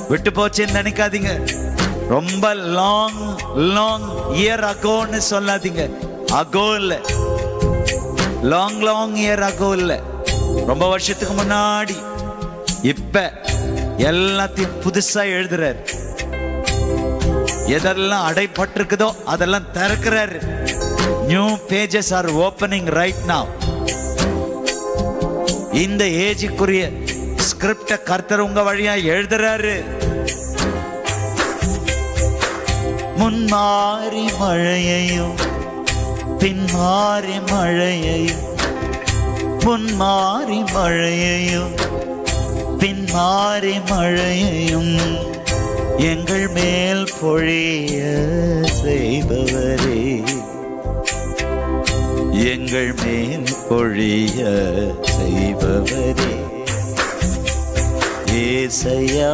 விட்டு போச்சுன்னு நினைக்காதீங்க. ரொம்ப லாங் லாங் இயர் அகோன்னு சொல்லாதீங்க. அகோ இல்ல, லாங் லாங் இயர் அகோ இல்ல, ரொம்ப வருஷத்துக்கு முன்னாடி. இப்ப எல்லாத்தையும் புதுசா எழுதுறாரு. எதெல்லாம் அடைப்பட்டிருக்குதோ அதெல்லாம் திறக்கிறாரு. New pages are opening right now. இந்த ஏஜுக்குரிய ஸ்கிரிப்ட கர்த்தர் உங்க வழியா எழுதுறாரு. முன்மாறி மழையையும் பின்மாறி மழையையும், முன்மாறி மழையையும் பின்மாறி மழையையும் எங்கள் மேல் பொழிய செய்பவரே, எங்கள் மேல் பொழிய செய்பவரே ஏசையா.